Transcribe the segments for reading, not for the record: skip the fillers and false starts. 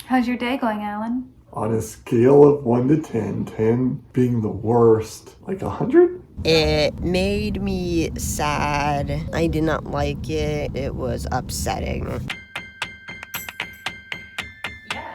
How's your day going, Alan? On a scale of 1 to 10, 10 being the worst, like 100? It made me sad. I did not like it. It was upsetting. Yeah.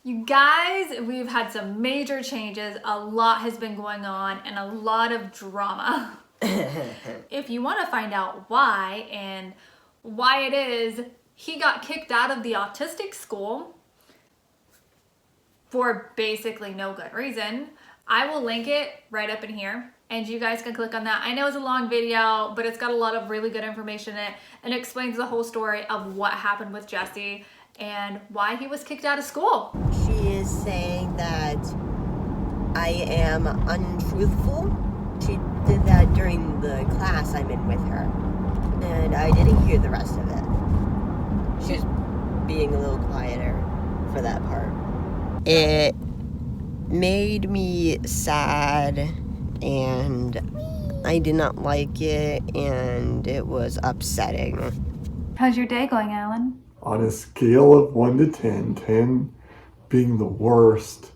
You guys, we've had some major changes. A lot has been going on and a lot of drama. If you want to find out why and why it is he got kicked out of the autistic school for basically no good reason, I will link it right up in here and you guys can click on that. I know it's a long video, but it's got a lot of really good information in it and it explains the whole story of what happened with Jesse and why he was kicked out of school. She is saying that I am untruthful. She did that during the class I'm in with her, and I didn't hear the rest of it. She's being a little quieter for that part. It made me sad, and I did not like it, and it was upsetting. How's your day going, Alan? On a scale of 1 to 10, 10 being the worst,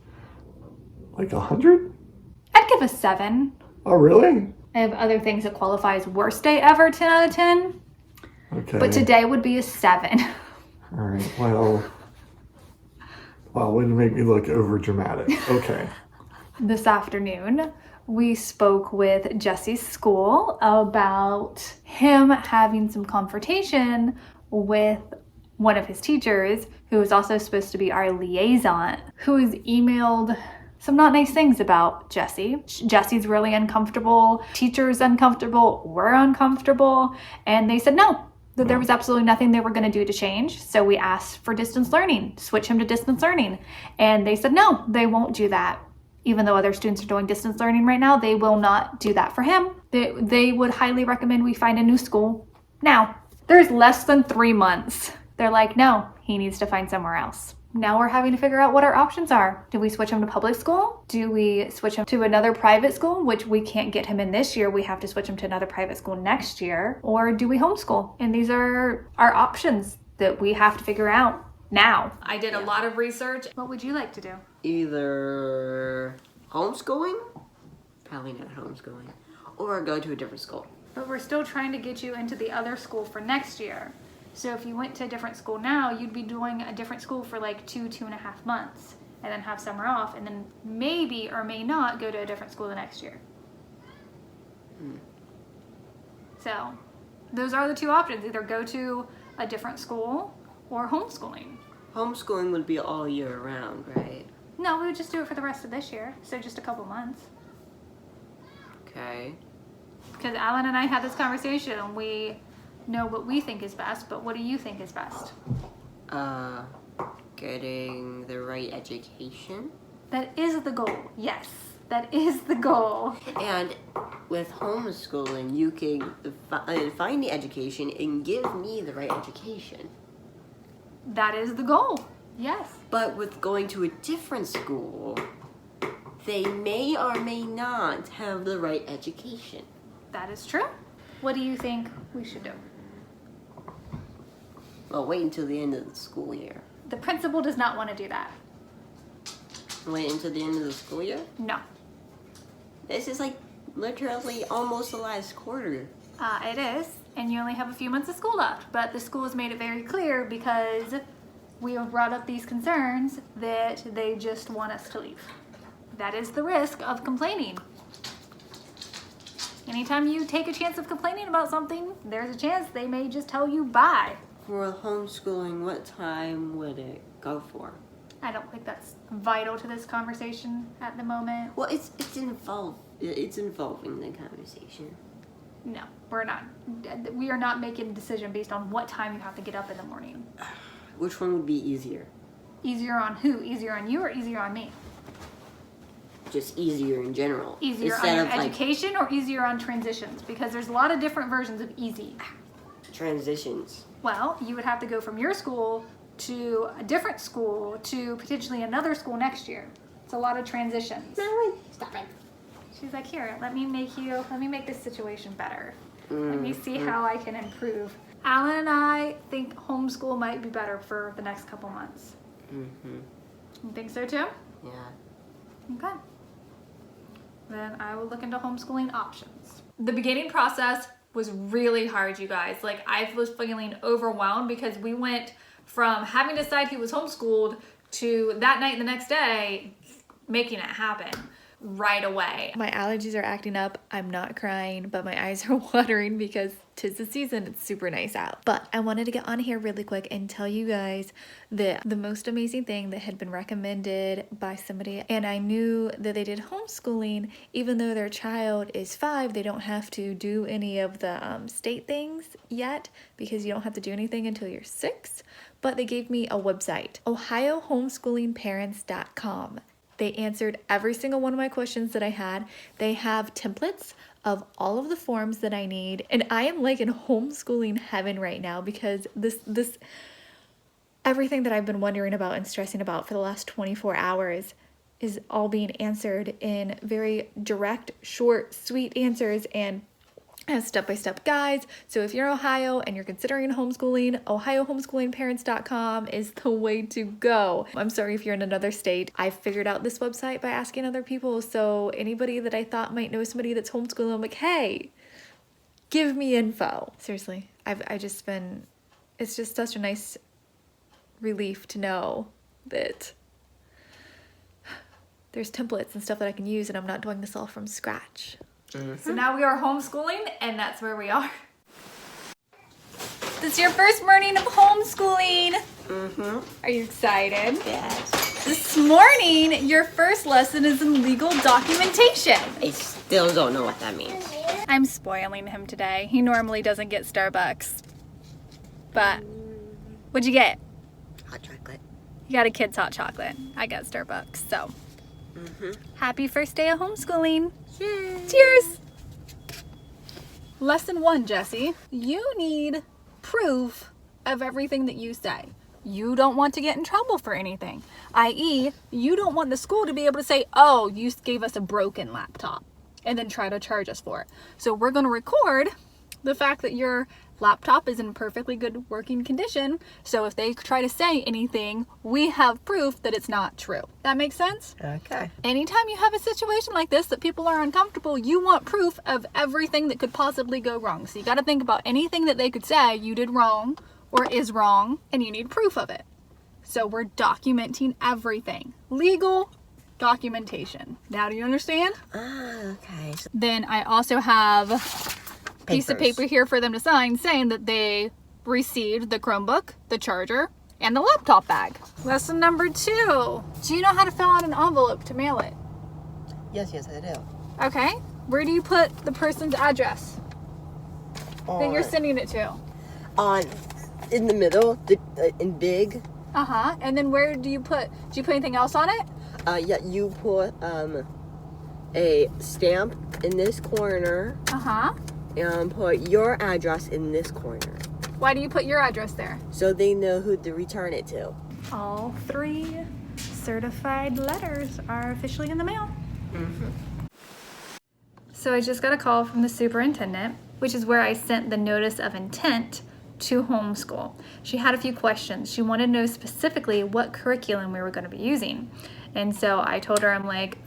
like 100? I'd give a 7. Oh, really? I have other things that qualify as worst day ever, 10 out of 10. Okay. But today would be a 7. All right, well, wouldn't make me look over dramatic. Okay. This afternoon, we spoke with Jesse's school about him having some confrontation with one of his teachers, who is also supposed to be our liaison, who has emailed some not nice things about Jesse. Jesse's really uncomfortable, teacher's uncomfortable, we're uncomfortable, and they said no, that there was absolutely nothing they were going to do to change. So we asked for distance learning, switch him to distance learning, and they said no, they won't do that. Even though other students are doing distance learning right now, they will not do that for him. They would highly recommend we find a new school now. There's less than 3 months. They're like, no, he needs to find somewhere else. Now we're having to figure out what our options are. Do we switch him to public school? Do we switch him to another private school, which we can't get him in this year? We have to switch him to another private school next year. Or do we homeschool? And these are our options that we have to figure out now. I did a lot of research. What would you like to do? Either homeschooling, probably not homeschooling, or go to a different school. But we're still trying to get you into the other school for next year. So if you went to a different school now, you'd be doing a different school for like 2.5 months and then have summer off and then maybe or may not go to a different school the next year. So those are the two options. Either go to a different school or homeschooling. Homeschooling would be all year round, right? No, we would just do it for the rest of this year. So just a couple months. Okay. Because Alan and I had this conversation and we know what we think is best, but what do you think is best? Getting the right education. That is the goal. Yes, that is the goal. And with homeschooling, you can find the education and give me the right education. That is the goal. Yes. But with going to a different school, they may or may not have the right education. That is true. What do you think we should do? Well, wait until the end of the school year. The principal does not want to do that. Wait until the end of the school year? No. This is like literally almost the last quarter. It is, and you only have a few months of school left, but the school has made it very clear because we have brought up these concerns that they just want us to leave. That is the risk of complaining. Anytime you take a chance of complaining about something, there's a chance they may just tell you bye. For homeschooling, what time would it go for? I don't think that's vital to this conversation at the moment. Well, it's involving the conversation. No, we're not. We are not making a decision based on what time you have to get up in the morning. Which one would be easier? Easier on who? Easier on you or easier on me? Just easier in general. Easier on your education or easier on transitions? Because there's a lot of different versions of easy. Transitions. Well, you would have to go from your school to a different school to potentially another school next year. It's a lot of transitions. Stop it. She's like, here, let me make this situation better. Let me see how I can improve. Alan and I think homeschool might be better for the next couple months. You think so too? Yeah. Okay. Then I will look into homeschooling options. The beginning process was really hard, you guys. Like, I was feeling overwhelmed because we went from having to decide he was homeschooled to that night and the next day making it happen right away. My allergies are acting up. I'm not crying, but my eyes are watering because 'tis the season. It's super nice out. But I wanted to get on here really quick and tell you guys that the most amazing thing that had been recommended by somebody, and I knew that they did homeschooling, even though their child is 5, they don't have to do any of the state things yet because you don't have to do anything until you're 6. But they gave me a website, ohiohomeschoolingparents.com. They answered every single one of my questions that I had. They have templates of all of the forms that I need. And I am like in homeschooling heaven right now because this everything that I've been wondering about and stressing about for the last 24 hours is all being answered in very direct, short, sweet answers and has step-by-step guides. So if you're in Ohio and you're considering homeschooling, ohiohomeschoolingparents.com is the way to go. I'm sorry if you're in another state. I figured out this website by asking other people. So anybody that I thought might know somebody that's homeschooling, I'm like, hey, give me info. Seriously, it's just such a nice relief to know that there's templates and stuff that I can use and I'm not doing this all from scratch. So now we are homeschooling, and that's where we are. This is your first morning of homeschooling. Are you excited? Yes. This morning, your first lesson is in legal documentation. I still don't know what that means. I'm spoiling him today. He normally doesn't get Starbucks. But, what'd you get? Hot chocolate. You got a kid's hot chocolate. I got Starbucks, so. Happy first day of homeschooling. Yay. Cheers! Lesson 1, Jessie. You need proof of everything that you say. You don't want to get in trouble for anything. i.e., you don't want the school to be able to say, oh, you gave us a broken laptop and then try to charge us for it. So we're going to record the fact that your laptop is in perfectly good working condition. So if they try to say anything, we have proof that it's not true. That makes sense? Okay. Anytime you have a situation like this that people are uncomfortable, you want proof of everything that could possibly go wrong. So you got to think about anything that they could say you did wrong or is wrong, and you need proof of it. So we're documenting everything. Legal documentation. Now do you understand? Okay. Then I also have piece of paper here for them to sign saying that they received the Chromebook, the charger, and the laptop bag. Lesson number 2. Do you know how to fill out an envelope to mail it? Yes, I do. Okay. Where do you put the person's address that you're sending it to? In the middle, in big. And then where do you put anything else on it? Yeah, you put a stamp in this corner. And put your address in this corner. Why do you put your address there? So they know who to return it to. All 3 certified letters are officially in the mail. So I just got a call from the superintendent, which is where I sent the notice of intent to homeschool. She had a few questions. She wanted to know specifically what curriculum we were going to be using. And so I told her, I'm like,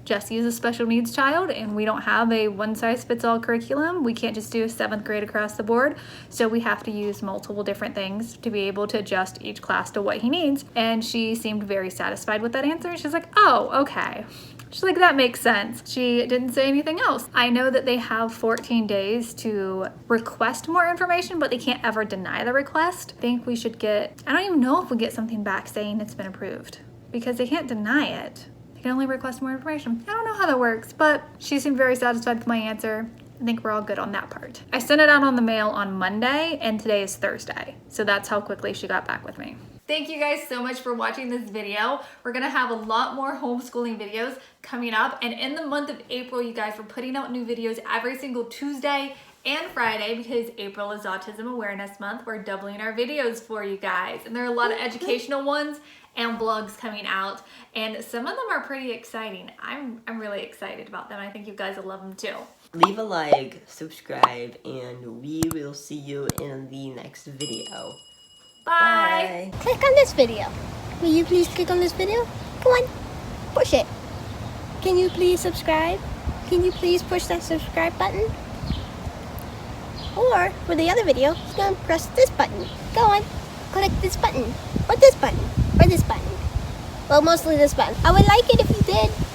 Jessie is a special needs child and we don't have a one-size-fits-all curriculum. We can't just do 7th grade across the board. So we have to use multiple different things to be able to adjust each class to what he needs. And she seemed very satisfied with that answer. She's like, oh, okay. She's like, that makes sense. She didn't say anything else. I know that they have 14 days to request more information, but they can't ever deny the request. I think we should I don't even know if we get something back saying it's been approved because they can't deny it. They can only request more information. I don't know how that works, but she seemed very satisfied with my answer. I think we're all good on that part. I sent it out on the mail on Monday and today is Thursday. So that's how quickly she got back with me. Thank you guys so much for watching this video. We're gonna have a lot more homeschooling videos coming up. And in the month of April, you guys, we're putting out new videos every single Tuesday and Friday, because April is Autism Awareness Month, we're doubling our videos for you guys. And there are a lot of educational ones and vlogs coming out, and some of them are pretty exciting. I'm really excited about them. I think you guys will love them too. Leave a like, subscribe, and we will see you in the next video. Bye. Click on this video. Will you please click on this video? Come on, push it. Can you please subscribe? Can you please push that subscribe button? Or for the other video, you're gonna press this button. Go on, click this button, or this button, or this button. Well, mostly this button. I would like it if you did.